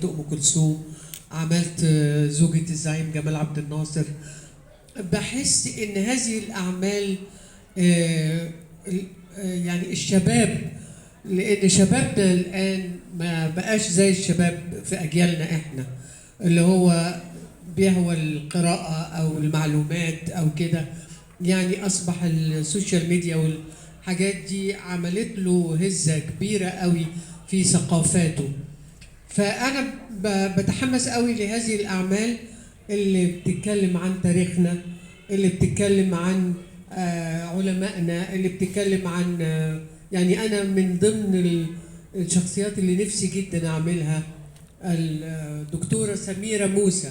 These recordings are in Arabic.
عملت ام كلثوم، عملت زوجة الزعيم جمال عبد الناصر. بحس ان هذه الاعمال آه، يعني الشباب، لان شبابنا الان ما بقاش زي الشباب في اجيالنا احنا، اللي هو بيهوى القراءة او المعلومات او كده. يعني اصبح السوشيال ميديا والحاجات دي عملت له هزة كبيرة قوي في ثقافاته. فأنا بتحمس قوي لهذه الأعمال اللي بتتكلم عن تاريخنا، اللي بتتكلم عن علمائنا، اللي بتتكلم عن يعني أنا من ضمن الشخصيات اللي نفسي جدا أعملها الدكتورة سميرة موسى،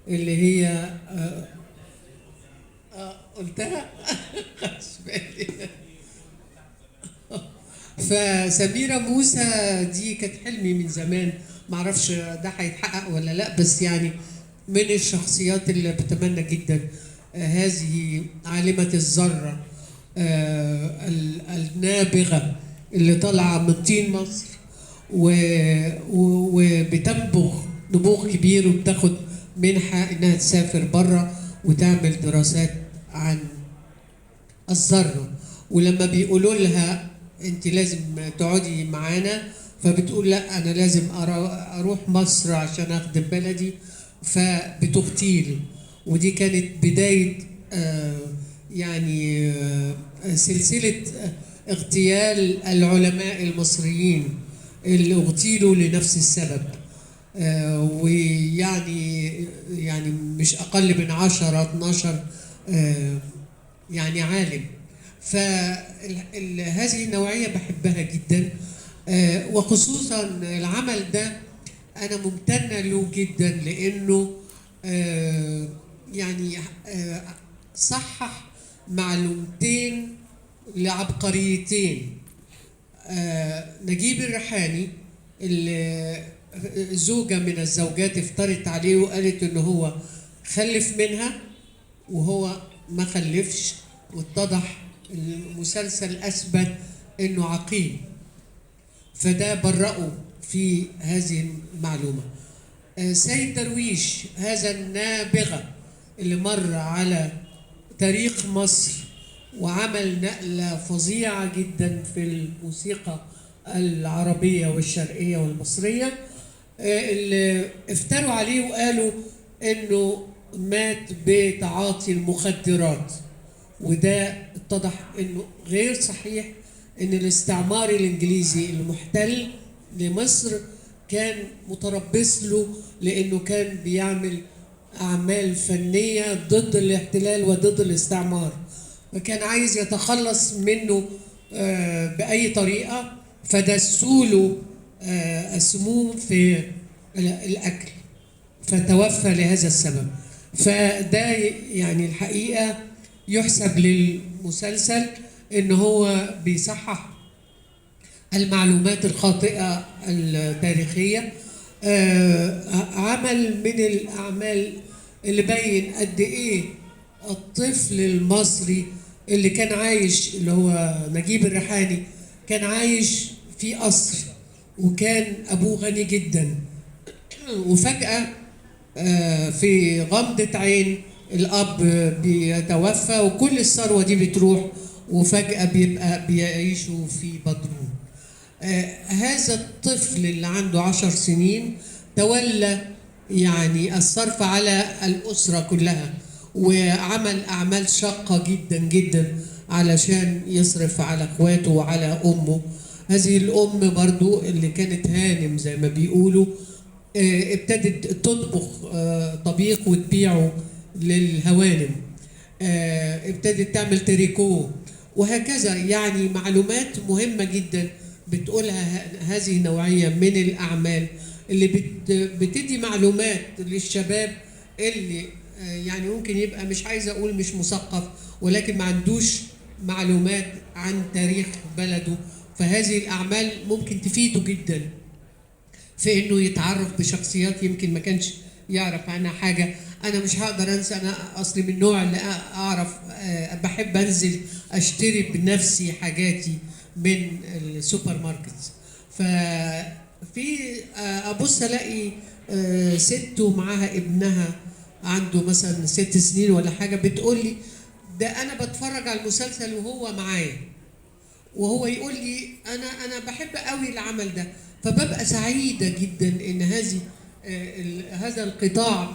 اللي هي قلتها خدش بالي. فسميرة موسى دي كانت حلمي من زمان، معرفش ده هيتحقق ولا لا، بس يعني من الشخصيات اللي بتمنى جدا هذه عالمة الذرة النابغة اللي طالعة من طين مصر وبتنبغ نبوغ كبير، وبتاخد منحة انها تسافر بره وتعمل دراسات عن الذرة. ولما بيقولوا لها انت لازم تقعدي معانا، فبتقول لا انا لازم اروح مصر عشان اخدم بلدي، فبتغتيل. ودي كانت بداية يعني سلسلة اغتيال العلماء المصريين اللي اغتيلوا لنفس السبب. ويعني مش اقل من 10 12 يعني عالم. فهذه النوعية بحبها جدا، وخصوصا العمل ده أنا ممتنة له جدا، لأنه يعني صحح معلومتين لعبقريتين. نجيب الريحاني اللي زوجة من الزوجات افترت عليه وقالت إنه هو خلف منها وهو ما خلفش، واتضح المسلسل اثبت انه عقيم، فده برأه في هذه المعلومه. سيد درويش هذا النابغه اللي مر على تاريخ مصر وعمل نقله فظيعه جدا في الموسيقى العربيه والشرقيه والمصريه، اللي افتروا عليه وقالوا انه مات بتعاطي المخدرات، وده اتضح انه غير صحيح. ان الاستعمار الانجليزي المحتل لمصر كان متربص له، لانه كان بيعمل اعمال فنيه ضد الاحتلال وضد الاستعمار، وكان عايز يتخلص منه باي طريقه، فدسوا له السموم في الاكل فتوفى لهذا السبب. فده يعني الحقيقه يحسب للمسلسل ان هو بيصحح المعلومات الخاطئه التاريخيه. عمل من الاعمال اللي بين قد ايه الطفل المصري اللي كان عايش، اللي هو نجيب الريحاني، كان عايش في قصر وكان ابوه غني جدا، وفجاه في غمضة عين الأب بيتوفى وكل الثروة دي بتروح، وفجأة بيبقى بيعيشوا في بدروم. هذا الطفل اللي عنده 10 سنين تولى يعني الصرف على الأسرة كلها، وعمل أعمال شاقة جدا جدا علشان يصرف على اخواته وعلى أمه. هذه الأم برضو اللي كانت هانم زي ما بيقولوا، ابتدت تطبخ طبيخ وتبيعه للهوانم، ابتدت تعمل تريكو، وهكذا. يعني معلومات مهمة جدا بتقولها هذه النوعية من الأعمال اللي بتدي معلومات للشباب اللي يعني ممكن يبقى مش عايز أقول مش مثقف، ولكن ما عندوش معلومات عن تاريخ بلده. فهذه الأعمال ممكن تفيده جدا في انه يتعرف بشخصيات يمكن ما كانش يعرف عنها حاجه. انا مش هقدر انسى، انا اصلي من النوع اللي اعرف بحب انزل اشتري بنفسي حاجاتي من السوبر ماركت. ف في ابص الاقي ست ومعاها ابنها عنده مثلا 6 سنين ولا حاجه، بتقول لي ده انا بتفرج على المسلسل وهو معايا، وهو يقول لي انا بحب قوي العمل ده. فببقى سعيده جدا ان هذه هذا القطاع